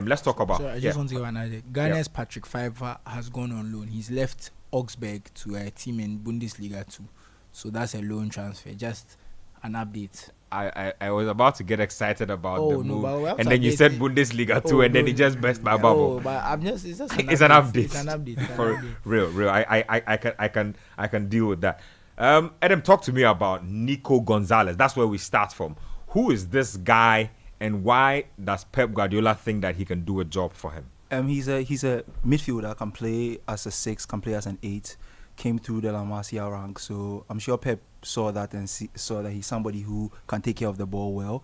Let's talk about. So I just want to give an idea. Ghana's Patrick Fiver has gone on loan. He's left Augsburg to a team in Bundesliga too. So that's a loan transfer. Just an update. I was about to get excited about the move, but we have and to then you update said it. Bundesliga too, and then it just burst my bubble. But I'm just it's just It's an update. It's an update. For real. I can deal with that. Adam, talk to me about Nico Gonzalez. That's where we start from. Who is this guy, and why does Pep Guardiola think that he can do a job for him? He's a midfielder, can play as a 6, can play as an 8. Came through the La Masia rank, so I'm sure Pep saw that and saw that he's somebody who can take care of the ball well.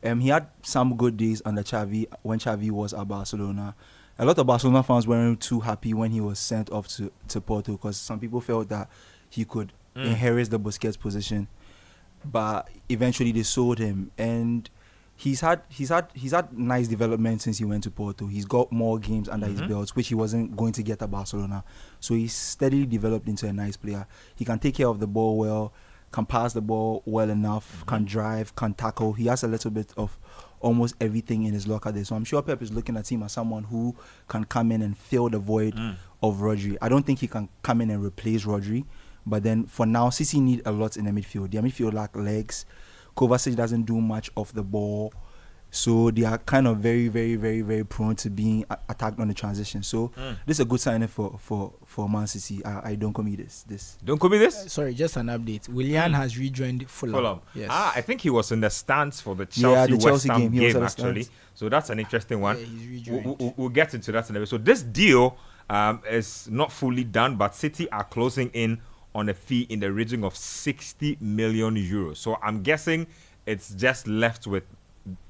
He had some good days under Xavi when Xavi was at Barcelona. A lot of Barcelona fans weren't too happy when he was sent off to Porto, because some people felt that he could inherit the Busquets position, but eventually they sold him, and he's had nice development since he went to Porto. He's got more games under his belt, which he wasn't going to get at Barcelona. So he's steadily developed into a nice player. He can take care of the ball well, can pass the ball well enough, can drive, can tackle. He has a little bit of almost everything in his locker there. So I'm sure Pep is looking at him as someone who can come in and fill the void of Rodri. I don't think he can come in and replace Rodri, but then for now, Citi need a lot in the midfield. Their midfield lack legs. Kovacic doesn't do much of the ball, so they are kind of very, very, very, very prone to being attacked on the transition. So this is a good signing for Man City. I don't commit this. Don't commit this? Sorry, just an update. Willian has rejoined Fulham. Yes. I think he was in the stands for the Chelsea Ham game actually. So that's an interesting one. Yeah, he's rejoined. We'll get into that in a bit. So this deal is not fully done, but City are closing in on a fee in the region of 60 million euros. So I'm guessing it's just left with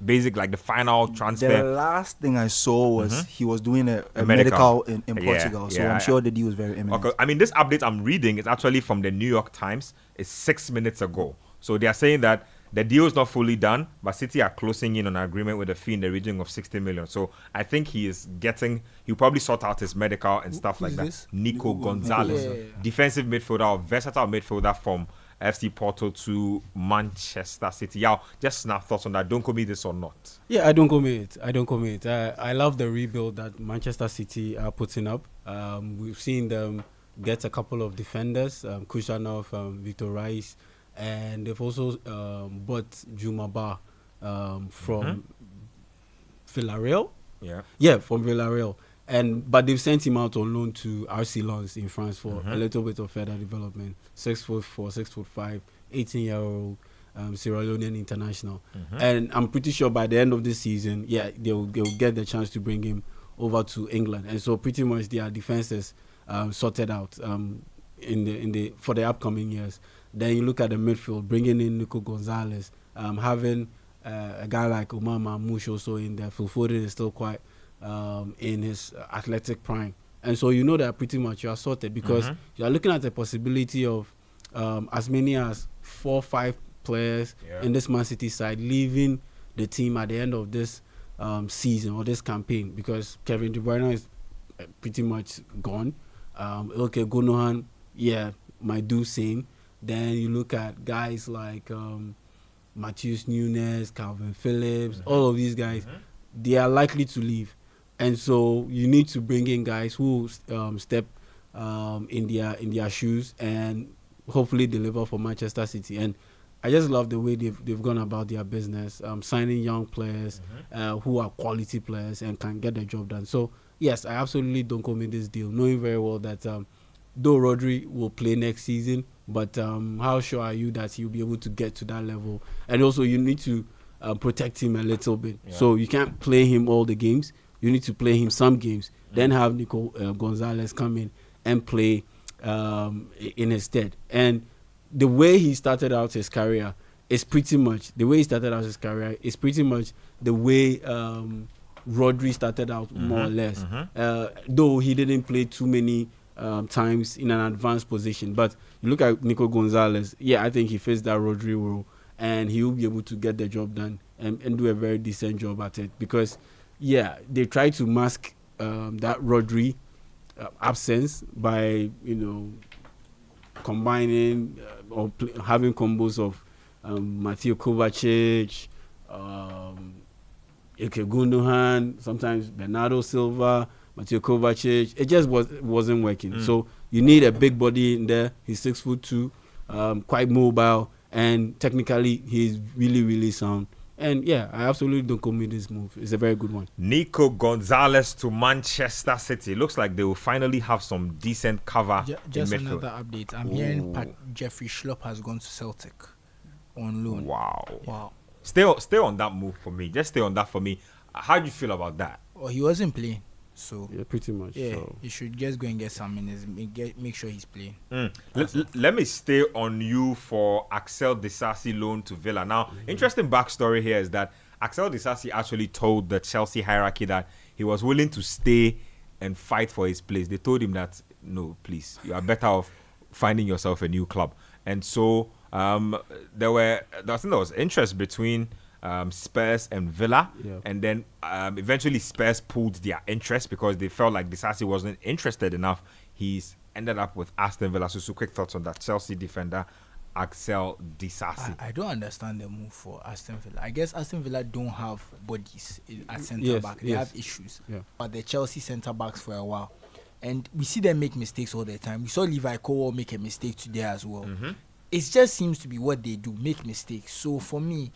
basic, like the final transfer. The last thing I saw was he was doing a medical in Portugal. So I'm sure the deal was very imminent. Okay. I mean, this update I'm reading is actually from the New York Times. It's 6 minutes ago. So they are saying that the deal is not fully done, but City are closing in on an agreement with a fee in the region of 60 million. So I think he'll probably sort out his medical and stuff like that. This? Nico Gonzalez, defensive midfielder or versatile midfielder from FC Porto to Manchester City. Yeah, just snap thoughts on that. Don't commit this or not. Yeah, I don't commit. I love the rebuild that Manchester City are putting up. We've seen them get a couple of defenders, Kushanov, Victor Rice, and they've also bought Juma Ba from Villarreal. Yeah, from Villarreal. But they've sent him out on loan to RC Lens in France for a little bit of further development. 6'4", 6'5", 18-year-old Sierra Leonean international. And I'm pretty sure by the end of this season, they'll get the chance to bring him over to England. And so pretty much their defenses sorted out for the upcoming years. Then you look at the midfield, bringing in Nico Gonzalez, having a guy like Umar Mamouche also in there. Phil Foden is still quite in his athletic prime. And so you know that pretty much you are sorted, because you are looking at the possibility of as many as 4 or 5 players in this Man City side leaving the team at the end of this season or this campaign, because Kevin De Bruyne is pretty much gone. Okay, Gundogan, might do same. Then you look at guys like Matheus Nunes, Calvin Phillips, all of these guys, they are likely to leave. And so you need to bring in guys who step in their shoes and hopefully deliver for Manchester City. And I just love the way they've gone about their business, signing young players who are quality players and can get the job done. So yes, I absolutely don't commit this deal, knowing very well that though Rodri will play next season, but how sure are you that he'll be able to get to that level? And also you need to protect him a little bit. So you can't play him all the games. You need to play him some games, then have Nico Gonzalez come in and play in his stead. And the way he started out his career is pretty much the way Rodri started out, more or less. Though he didn't play too many times in an advanced position. But you look at Nico Gonzalez, I think he fits that Rodri role, and he will be able to get the job done and do a very decent job at it. Because they try to mask that Rodri absence by combining or having combos of Mateo Kovacic, Ilkay Gundogan, sometimes Bernardo Silva, Mateo Kovacic. It just wasn't working. So you need a big body in there. He's 6'2", quite mobile, and technically he's really, really sound. And yeah, I absolutely don't commit this move. It's a very good one. Nico Gonzalez to Manchester City. Looks like they will finally have some decent cover Just in midfield. another update. I'm hearing Jeffrey Schlupp has gone to Celtic on loan. Wow. Stay on that move for me. Just stay on that for me. How do you feel about that? Well, he wasn't playing, so Yeah, pretty much. yeah, So. he should just go and get some minutes. Make sure he's playing. Let me stay on you for Axel Disasi loan to Villa. Now, interesting backstory here is that Axel Disasi actually told the Chelsea hierarchy that he was willing to stay and fight for his place. They told him that, no, please, you are better off finding yourself a new club. And so there was interest between Spurs and Villa, and then eventually Spurs pulled their interest because they felt like Disasi wasn't interested enough. He's ended up with Aston Villa. So quick thoughts on that Chelsea defender Axel Disasi. I don't understand the move for Aston Villa. I guess Aston Villa don't have bodies at centre Yes, back. They yes. have issues. Yeah. But the Chelsea centre backs for a while, and we see them make mistakes all the time. We saw Levi Colwill make a mistake today as well. It just seems to be what they do, make mistakes. So for me,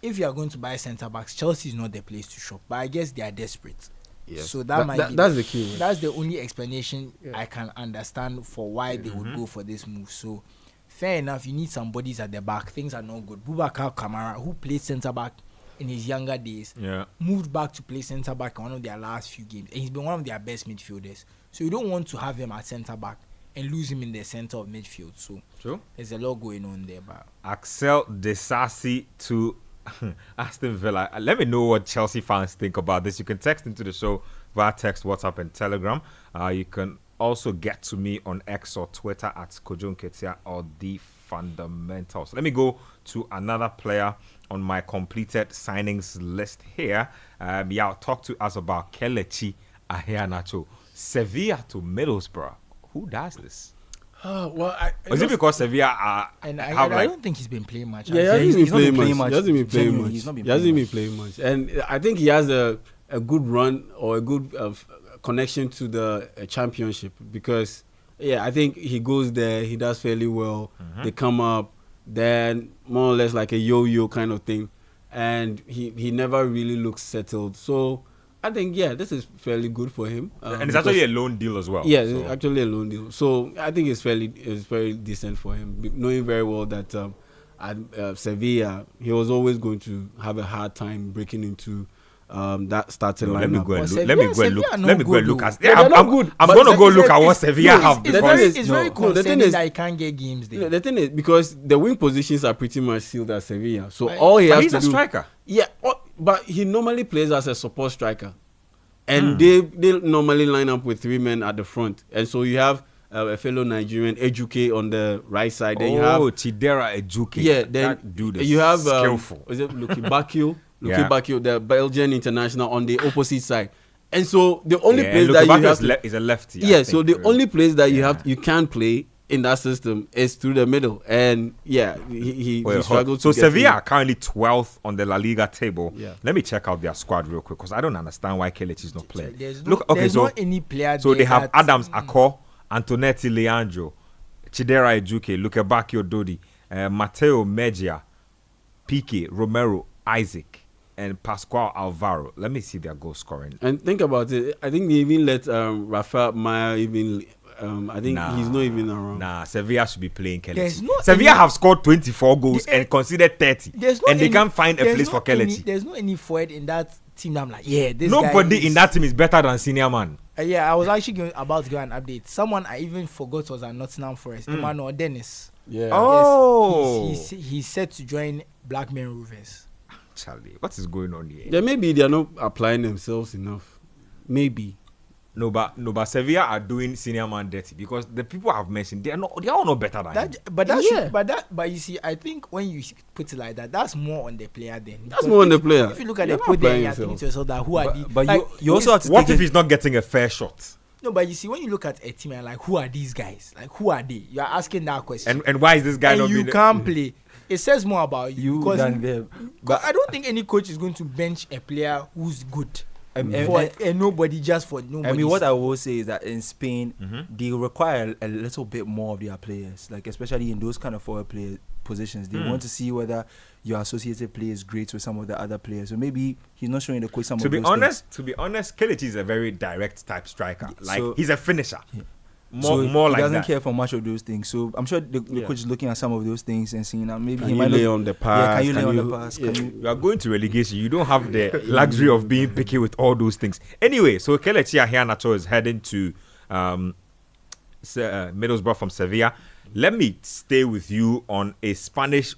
if you are going to buy centre backs, Chelsea is not the place to shop. But I guess they are desperate. Yes. So that's the key. Right? That's the only explanation I can understand for why they would go for this move. So fair enough, you need some bodies at the back. Things are not good. Boubacar Kamara, who played centre back in his younger days, moved back to play centre back in one of their last few games, and he's been one of their best midfielders. So you don't want to have him at centre back and lose him in the centre of midfield. So there's a lot going on there. But Axel Disasi to Aston Villa. Let me know what Chelsea fans think about this. You can text into the show via text, WhatsApp, and Telegram. You can also get to me on X or Twitter at Kojo Nketia or The Fundamentals. Let me go to another player on my completed signings list here. I'll talk to us about Kelechi Iheanacho. Sevilla to Middlesbrough. Who does this? Is it because Sevilla I don't think he's been playing much. Yeah, he hasn't been playing much. He hasn't been playing Genuinely, much. he's not been He hasn't playing been playing much. And I think he has a good run or a good connection to the championship because, I think he goes there, he does fairly well. They come up, then more or less like a yo-yo kind of thing. And he never really looks settled. So I think, this is fairly good for him. And it's actually a loan deal as well. Yeah, it's actually a loan deal. So I think it's very decent for him, knowing very well that at Sevilla, he was always going to have a hard time breaking into that starting lineup. Let me go and look. Sevilla Let me go and look. I'm But going to go look at what it's- Sevilla have. It's because- very the thing concerning is- that he can't get games there. The thing is, because the wing positions are pretty much sealed at Sevilla, so all he But has he's to a do, striker. but he normally plays as a support striker, and they normally line up with 3 men at the front, and so you have a fellow Nigerian Ejuke on the right side. Then you have Chidera Ejuke. then that dude is you have skillful. is it Luki Bakio? Yeah. Bakio, the Belgian international on the opposite side, and so the only place Luke that you Bakio have is a lefty. yeah, I so think, the only place that you can play in that system is through the middle, and he struggles. So to get Sevilla in. are currently 12th on the La Liga table. Yeah. Let me check out their squad real quick because I don't understand why Kelechi is not playing. There's not any player. So they there have that- Adams Akor, Antonetti Leandro, Chidera Ejuke, Lukebakio Dodi, Matteo Mejia, Pique, Romero, Isaac, and Pascual Alvaro. Let me see their goal scoring. And think about it. I think they even let Rafael Maya even. I think he's not even around. Nah, Sevilla should be playing There's Kelechi. no Sevilla any- have scored 24 goals and conceded 30. There's no And they any- can't find a there's place no for Kelechi. There's no any forward in that team that I'm like, this guy Nobody is- in that team is better than Senior Man. I was actually about to give an update. Someone I even forgot was at Nottingham Forest, Emmanuel Dennis. Yeah. Oh. Yes, he's set to join Blackburn Rovers. Charlie, what is going on here? Yeah, maybe they are not applying themselves enough. Maybe. No, but Sevilla are doing Senior Man dirty because the people I've mentioned, they are all not better than him. But you see, I think when you put it like that, that's more on the player then. That's Because more on the player. If you look at You're the not put there, applying you're thinking yourself. to yourself that who are these? But like, you also have to What take if it- he's not getting a fair shot? No, but you see, when you look at a team and like, who are these guys? Like, who are they? You are asking that question. And why is this guy And not you being can't play. it says more about you because than them. But I don't think any coach is going to bench a player who's good. And Nobody just for nobody. I mean, what I will say is that in Spain, they require a little bit more of their players, like especially in those kind of forward player positions. They want to see whether your associated play is great with some of the other players. So maybe he's not showing the coach some of those things. To be honest, Kelechi is a very direct type striker. Like So- he's a finisher. Yeah. More he like doesn't that. care for much of those things. So I'm sure the coach is looking at some of those things and seeing that maybe Can he you might lay not, on the pass? can you lay on the you- pass? yeah. Can you, You are going to relegation. You don't have the luxury of being picky with all those things. Anyway, so Kelechi Iheanacho is heading to Middlesbrough from Sevilla. Let me stay with you on a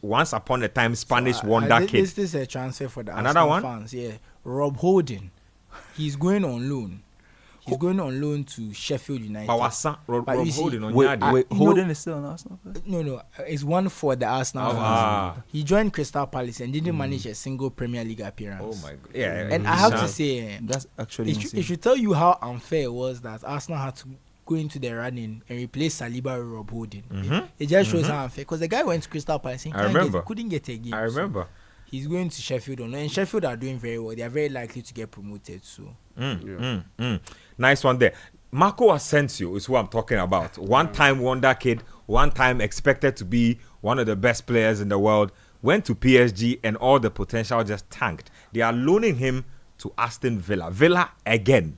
once upon a time Spanish wonder kid. This is a transfer for the Another Arsenal one? fans. Yeah, Rob Holding. He's going on loan. He's going on loan to Sheffield United. Rob But you see- Holding on wait, Yadi. you Holding know- is still an Arsenal player? No, it's one for the Arsenal Ah. fans. He joined Crystal Palace and didn't manage a single Premier League appearance. Oh my god. Yeah. And I have to Shan. say, That's actually insane. it should tell you how unfair it was that Arsenal had to go into the running and replace Saliba with Rob Holding. It just shows how unfair. Because the guy went to Crystal Palace and I remember. couldn't get a game. I so remember. he's going to Sheffield, and Sheffield are doing very well. They are very likely to get promoted. So Nice one there. Marco Asensio is who I'm talking about. One-time wonder kid, one-time expected to be one of the best players in the world. Went to PSG and all the potential just tanked. They are loaning him to Aston Villa. Villa again.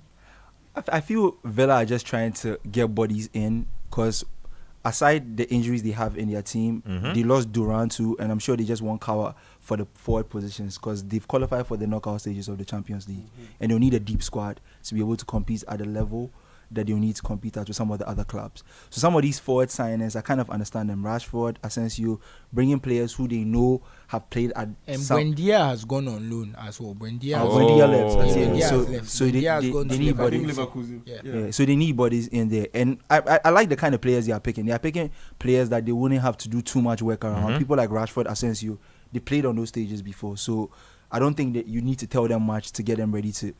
I feel Villa are just trying to get bodies in because aside the injuries they have in their team, they lost Duran too, and I'm sure they just want cover for the forward positions because they've qualified for the knockout stages of the Champions League, and they'll need a deep squad to be able to compete at the level that they'll need to compete at with some of the other clubs. So some of these forward signings, I kind of understand them. Rashford, Asensio, bringing players who they know have played at and some... Buendia has gone on loan as well. Buendia, Buendia left. Oh. Yeah. Buendia So, has left. so Buendia has they gone to need Liverpool. bodies. Yeah. Yeah, so they need bodies in there, and I like the kind of players they are picking. They are picking players that they wouldn't have to do too much work around. People like Rashford, Asensio, they played on those stages before, so I don't think that you need to tell them much to get them ready to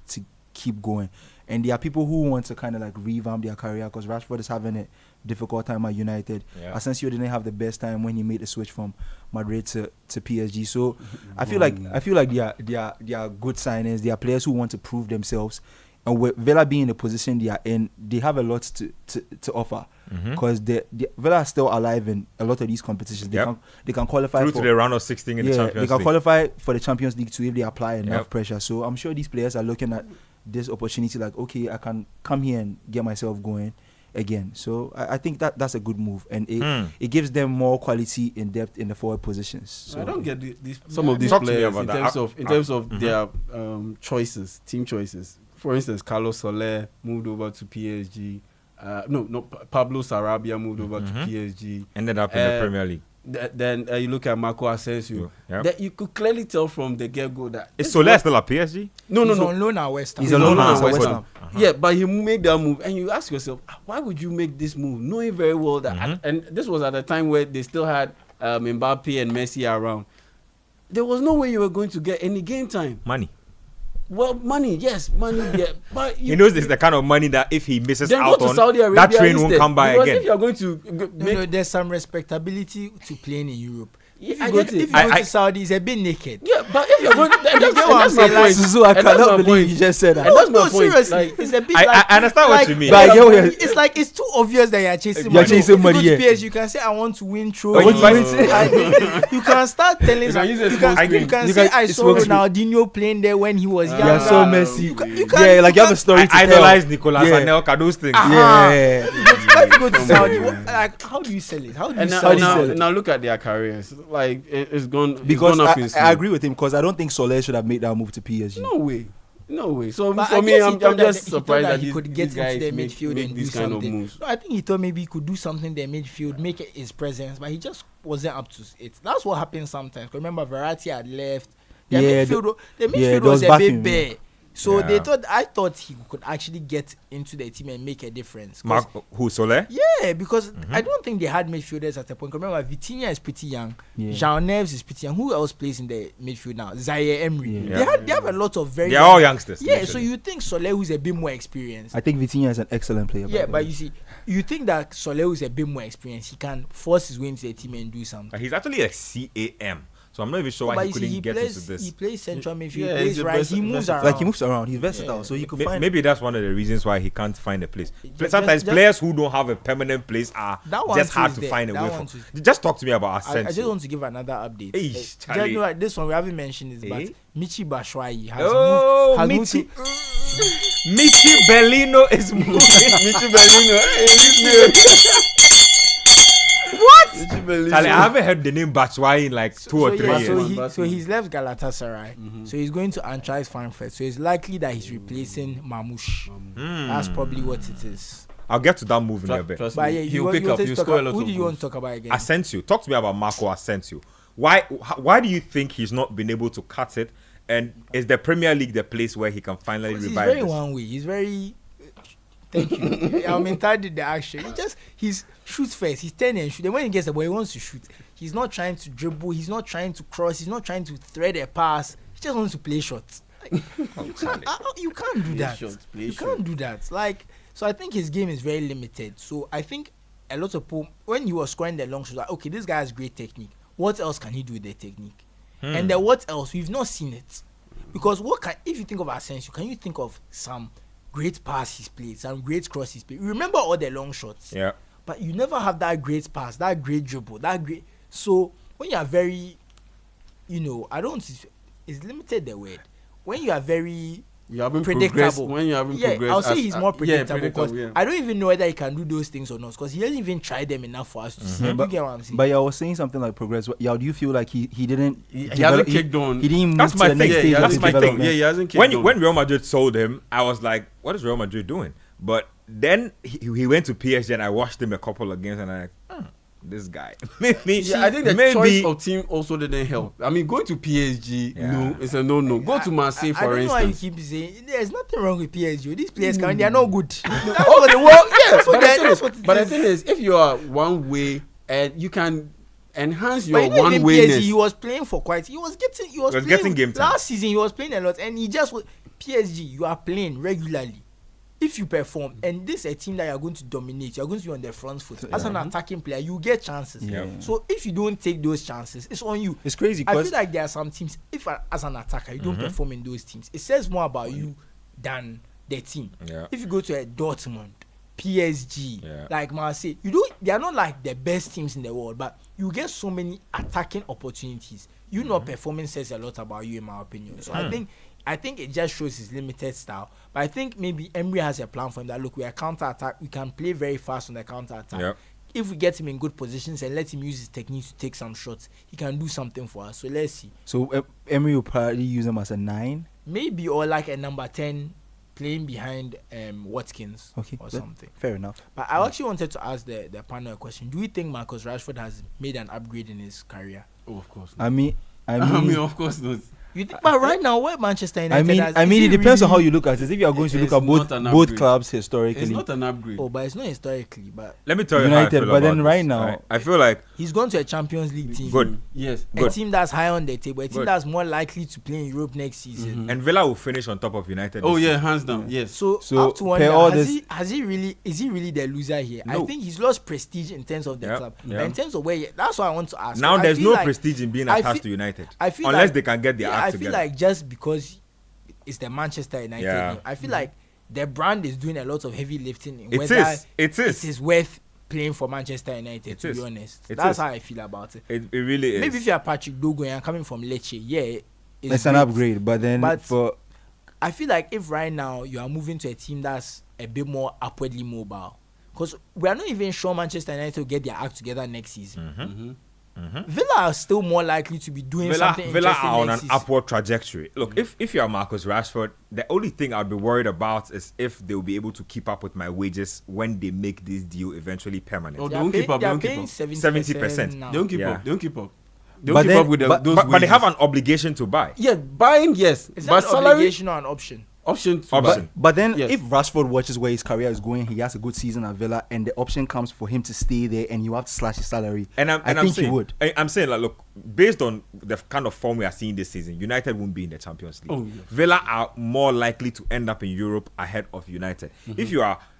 keep going. And there are people who want to kind of like revamp their career because Rashford is having a difficult time at United. Yeah. Asensio didn't have the best time when he made the switch from Madrid to PSG. So I feel like they are good signings. They are players who want to prove themselves. And with Villa being in the position they are in, they have a lot to offer because Villa are still alive in a lot of these competitions. They can qualify Through for to the round of 16 in the Champions they can League. qualify for the Champions League too if they apply enough Yep. pressure. So I'm sure these players are looking at this opportunity like, okay, I can come here and get myself going again. So I think that's a good move, and it gives them more quality in depth in the forward positions. So I don't get some of these Talk to me players about in that. terms of their choices, team choices. For instance, Carlos Soler moved over to PSG. Pablo Sarabia moved over to PSG. Ended up in the Premier League. Then you look at Marco Asensio. Yep. That you could clearly tell from the get-go that Is Soler still at PSG? He's on loan at West Ham. He's on loan at at West West Ham. Ham. Yeah, but he made that move, and you ask yourself, why would you make this move, knowing very well that, and this was at a time where they still had Mbappe and Messi around. There was no way you were going to get any game time. Money. Well, money, yes, money, yeah, but He knows it's the kind of money that if he misses then out go to on, Saudi Arabia that train won't instead. come by Because again. if you're going to No, there's some respectability to playing in Europe. Yeah, If I you go get to, it. if you go to Saudi, it's a bit naked. Yeah, but if you're going, and get what I'm that's my saying, like, point. Suzu, I And that's cannot my believe point. you just said that. And that's my No, point. seriously, Like, it's a bit. I understand what you mean. But I get what you're- It's like it's too obvious that you're chasing You're money. chasing If money, you go to yeah. PSG, you can say I want to win But trophy. you can- You can start telling. You can use a you small can, screen. you can You say can- I it's saw small screen. Ronaldinho playing there when he was young. You're so messy. You Yeah, can- like you have a story to I tell. idolize Nicolas Yeah. Anelka, those things. Yeah. Let's go to Saudi. Like, how do you sell it? How do you And sell now- it? now look at their careers. Like it's gone. Because it's gone up in I smoke. agree with him because I don't think Soler should have made that move to PSG. No way. So But for I me, guess he I'm thought that just he thought surprised that that he these, could get these guys into the make midfield and do these kind of something. moves. No, I think he thought maybe he could do something in the midfield, make it his presence, but he just wasn't up to it. That's what happens sometimes. 'Cause remember, Verratti had left. The Yeah, midfield, the yeah, midfield there was was a vacuum, bit yeah. bare. So I thought he could actually get into the team and make a difference. Soler? Yeah, because I don't think they had midfielders at a point. Remember, Vitinha is pretty young. Jean Neves is pretty young. Who else plays in the midfield now? Zaire Emery. They have a lot of very. They're all youngsters. Yeah, so you think Soler, who's a bit more experienced? I think Vitinha is an excellent player. Yeah, but you see, you think that Soler, who's a bit more experienced, he can force his way into the team and do something. He's actually a CAM. So I'm not even sure why he couldn't get into this. He plays central midfield, he plays right, he moves around. Like he moves around, he's versatile, so he could find. Maybe that's one of the reasons why he can't find a place. Sometimes players who don't have a permanent place are just hard to find a way from. Just talk to me about Asensio. I just want to give another update. This one we haven't mentioned is, but Michi Batshuayi has moved to... Michi Bellino is moving. Michi Bellino. What? Charlie, I haven't heard the name Batshuayi in like 2 or 3 years. So he's left Galatasaray. So he's going to Eintracht Frankfurt. So it's likely that he's replacing Mamouche. That's probably what it is. I'll get to that move in a bit. But yeah, he'll pick up. He'll score a lot. Who do you want to talk about again? Asensio. Talk to me about Marco Asensio. Why do you think he's not been able to cut it? And is the Premier League the place where he can finally revive this? He's very one way. He's very... Thank you. I'm entitled to the action. He shoots first. He's 10 and shoot. Then when he gets the ball, he wants to shoot. He's not trying to dribble. He's not trying to cross. He's not trying to thread a pass. He just wants to play shots. You can't do that. You can't do that. Like, so I think his game is very limited. So I think a lot of people, when you were scoring the long shots, like, okay, this guy has great technique. What else can he do with the technique? And then what else? We've not seen it. Because if you think of Asensio, can you think of some great pass he's played, some great cross he's played? Remember all the long shots. Yeah. But you never have that great pass, that great dribble, that great... So, when you are very... It's limited the word. When you are very... You haven't predictable. When you haven't progressed. I'll say he's more predictable because yeah. I don't even know whether he can do those things or not because he hasn't even tried them enough for us to see. You get what I'm saying? But I was saying something like progress. Do you feel like he didn't... He hasn't kicked on. He didn't move That's to my the next thing. stage That's of my his thing. development? Yeah, he hasn't kicked on. When Real Madrid sold him, I was like, what is Real Madrid doing? But then he went to PSG and I watched him a couple of games and I'm like, this guy. I think the choice of team also didn't help. I mean, going to PSG, no, it's a no. Go to Marseille, for instance. I don't know why you keep saying there's nothing wrong with PSG. These players they are not good. But the thing is, if you are one way and you can enhance your one wayness. He was playing for quite. He was getting game time. Last season he was playing a lot, and he just PSG. You are playing regularly. If you perform, and this is a team that you are going to dominate, you are going to be on the front foot. As an attacking player, you get chances. Yeah. So if you don't take those chances, it's on you. It's crazy. I feel like there are some teams, if as an attacker, you don't perform in those teams, it says more about you than the team. Yeah. If you go to a Dortmund, PSG, like Marseille, they are not like the best teams in the world, but you get so many attacking opportunities. You not performing says a lot about you, in my opinion. So I think it just shows his limited style. But I think maybe Emery has a plan for him that, look, we are counter-attack. We can play very fast on the counter-attack. Yep. If we get him in good positions and let him use his technique to take some shots, he can do something for us. So let's see. So Emery will probably use him as a 9? Maybe, or like a number 10 playing behind Watkins or something. Fair enough. But I actually wanted to ask the panel a question. Do you think Marcus Rashford has made an upgrade in his career? Oh, of course not. I mean, of course not. You think, but right now, where Manchester United it depends on how you look at it. If you are going to look at both clubs historically, it's not an upgrade. Oh, but it's not historically. But let me tell you United, how I feel but about then this. right now, I feel like he's gone to a Champions League team. Good. Yes. A team that's high on the table. A team that's more likely to play in Europe next season. And Villa will finish on top of United. Oh yeah, hands down. Yes. So I have to wonder, is he really the loser here? No. I think he's lost prestige in terms of the club. But in terms of that's what I want to ask. Now there's no prestige in being attached to United. I feel unless they can get their act I together. feel like just because it's the Manchester United name, I feel like the brand is doing a lot of heavy lifting in whether it is worth playing for Manchester United, to be honest. That's how I feel about it. It really is. Maybe if you are Patrick Dogo and coming from Lecce, it's an upgrade. But then I feel like if right now you are moving to a team that's a bit more upwardly mobile, because we are not even sure Manchester United will get their act together next season. Villa are still more likely to be doing something Villa interesting are on next an season. upward trajectory. Look, if you are Marcus Rashford, the only thing I'd be worried about is if they'll be able to keep up with my wages when they make this deal eventually permanent. Oh, don't keep up. 70%. now. Don't keep up. Don't keep up. But they have an obligation to buy. Yeah, buying, yes. Is that an obligation or an option? option. But then Yes. if Rashford watches where his career is going, he has a good season at Villa, and the option comes for him to stay there, and you have to slash his salary. And I think he would. I'm saying, like, look, based on the kind of form we are seeing this season, United won't be in the Champions League. Oh, yes. Villa are more likely to end up in Europe ahead of United. Mm-hmm.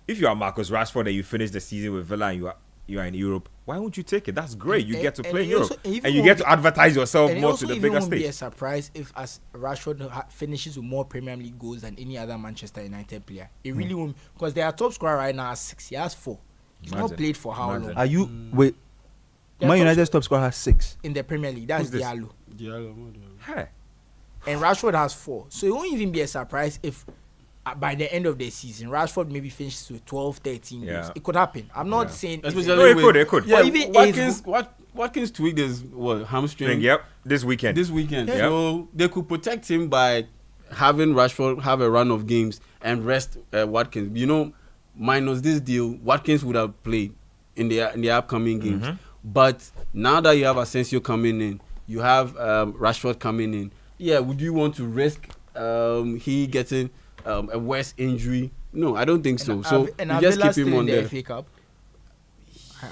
If you are Marcus Rashford and you finish the season with Villa and you are in Europe, why won't you take it? That's great. You get to play in Europe, and you get to advertise yourself more to the bigger It won't be a stage. surprise if as Rashford finishes with more Premier League goals than any other Manchester United player. It really won't, because their top scorer right now has 6. He has 4. He's not Imagine. played for how Imagine. long Are you wait? Their Man top United's top scorer has 6. in the Premier League? That's Who's this? Diallo. Hey. And Rashford has 4. So it won't even be a surprise if by the end of the season, Rashford maybe finishes with 12, 13 Yeah. goals. It could happen. I'm not Yeah. saying Especially No, it with- could, it could. Yeah, Or even Watkins tweaked his hamstring Yep. This weekend. this weekend. Yeah. So they could protect him by having Rashford have a run of games and rest Watkins. You know, minus this deal, Watkins would have played in the upcoming games. But now that you have Asensio coming in, you have Rashford coming in. Yeah, would you want to risk he getting a worse injury? No, I don't think so. So and you are just Villa keep him still on in the there. FA Cup?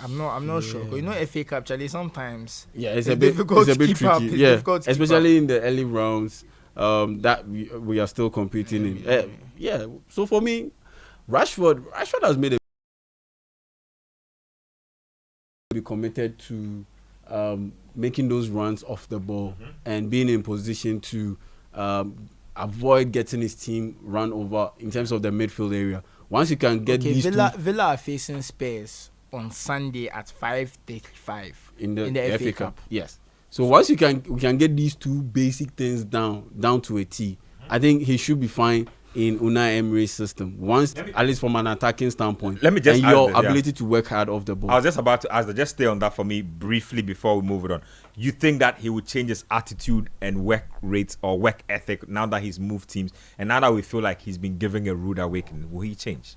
I'm not sure. You know, FA Cup, Charlie. Sometimes Yeah, it's a bit difficult it's a to bit keep tricky. up. It's Yeah, difficult to keep especially in the early rounds that we are still competing in. Yeah, so for me, Rashford has made a be committed to making those runs off the ball and being in position to avoid getting his team run over in terms of the midfield area. Once you can get Okay, these Villa are facing Spurs on Sunday at 5:35 in the FA Cup. Yes. So once we can get these two basic things down to a T, I think he should be fine in Unai Emery's system. Once, at least from an attacking standpoint, Let me just and add your that, yeah. ability to work hard off the ball. I was just about to ask that. Just stay on that for me briefly before we move it on. You think that he would change his attitude and work rates or work ethic now that he's moved teams and now that we feel like he's been giving a rude awakening? Will he change?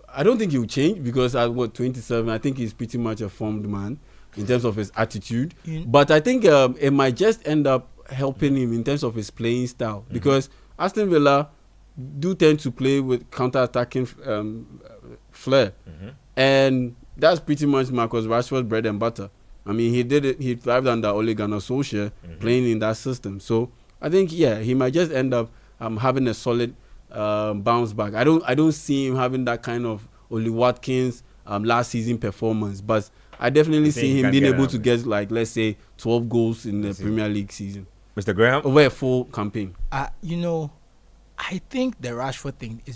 I don't think he will change because at 27, I think he's pretty much a formed man in terms of his attitude. But I think it might just end up helping him in terms of his playing style because Aston Villa do tend to play with counter-attacking flair, and that's pretty much Marcus Rashford's bread and butter. I mean, he did it. He thrived under Ole Gunnar Solskjaer playing in that system. So I think he might just end up having a solid bounce back. I don't see him having that kind of Oli Watkins last season performance, but I definitely see him being able to get, like, let's say 12 goals in the Premier League season. Mr. Graham? Over a full campaign. You know, I think the Rashford thing is